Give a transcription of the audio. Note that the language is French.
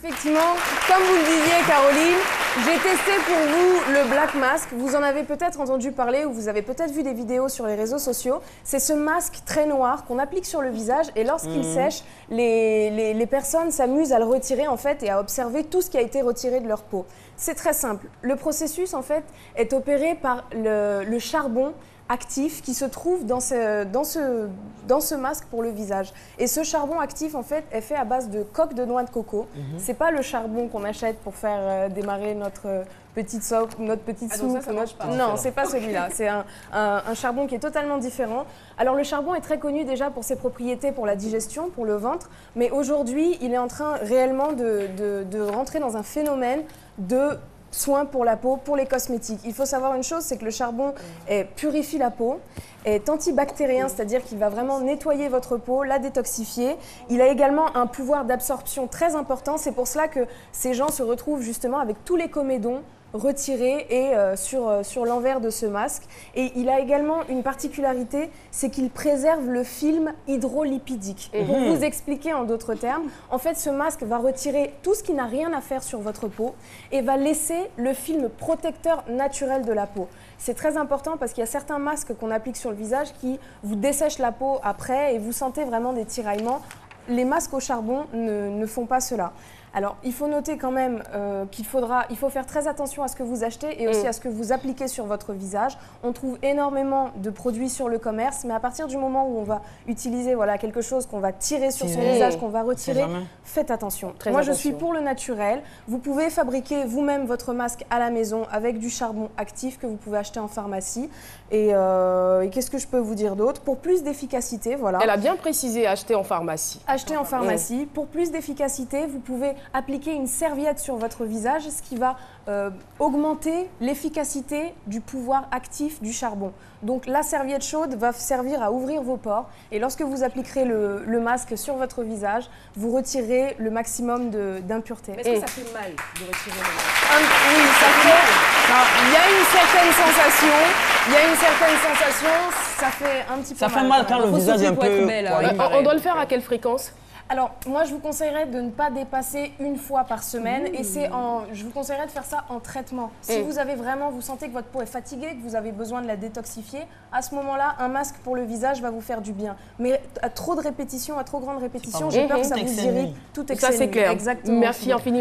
Effectivement, comme vous le disiez Caroline, j'ai testé pour vous le Black Mask. Vous en avez peut-être entendu parler ou vous avez peut-être vu des vidéos sur les réseaux sociaux. C'est ce masque très noir qu'on applique sur le visage et lorsqu'il sèche, les personnes s'amusent à le retirer en fait et à observer tout ce qui a été retiré de leur peau. C'est très simple. Le processus en fait est opéré par le charbon actif qui se trouve dans ce masque pour le visage. Et ce charbon actif, en fait, est fait à base de coque de noix de coco. C'est pas le charbon qu'on achète pour faire démarrer notre petite soupe, notre petite soupe. Non, c'est pas celui-là. C'est un charbon qui est totalement différent. Alors, le charbon est très connu déjà pour ses propriétés pour la digestion, pour le ventre. Mais aujourd'hui, il est en train réellement de rentrer dans un phénomène de soins pour la peau, pour les cosmétiques. Il faut savoir une chose, c'est que le charbon purifie la peau, est antibactérien, c'est-à-dire qu'il va vraiment nettoyer votre peau, la détoxifier. Il a également un pouvoir d'absorption très important. C'est pour cela que ces gens se retrouvent justement avec tous les comédons retirés et sur l'envers de ce masque. Et il a également une particularité, c'est qu'il préserve le film hydrolipidique. Pour vous expliquer en d'autres termes, en fait ce masque va retirer tout ce qui n'a rien à faire sur votre peau et va laisser le film protecteur naturel de la peau. C'est très important parce qu'il y a certains masques qu'on applique sur le visage qui vous dessèchent la peau après et vous sentez vraiment des tiraillements. Les masques au charbon ne font pas cela. Alors, il faut noter quand même qu'il faut faire très attention à ce que vous achetez et aussi à ce que vous appliquez sur votre visage. On trouve énormément de produits sur le commerce, mais à partir du moment où on va utiliser quelque chose qu'on va tirer sur son visage, qu'on va retirer, faites attention. Moi, je suis pour le naturel. Vous pouvez fabriquer vous-même votre masque à la maison avec du charbon actif que vous pouvez acheter en pharmacie. Et qu'est-ce que je peux vous dire d'autre? Pour plus d'efficacité, voilà. Elle a bien précisé, acheter en pharmacie. Acheter en pharmacie. Pour plus d'efficacité, vous pouvez appliquer une serviette sur votre visage, ce qui va augmenter l'efficacité du pouvoir actif du charbon. Donc la serviette chaude va servir à ouvrir vos pores et lorsque vous appliquerez le masque sur votre visage, vous retirez le maximum d'impuretés. Est-ce que ça fait mal de retirer le masque? Oui, ça fait... Il y a une certaine sensation. Il y a une certaine sensation, ça fait un petit peu mal. Ça fait mal quand le visage est un peu... On doit le faire à quelle fréquence? Alors, moi, je vous conseillerais de ne pas dépasser une fois par semaine et je vous conseillerais de faire ça en traitement. Si vous sentez que votre peau est fatiguée, que vous avez besoin de la détoxifier, à ce moment-là, un masque pour le visage va vous faire du bien. Mais à trop de répétitions, à trop grande répétition, j'ai peur que ça vous irrite tout excès. Ça, c'est clair. Exactement. Merci infiniment.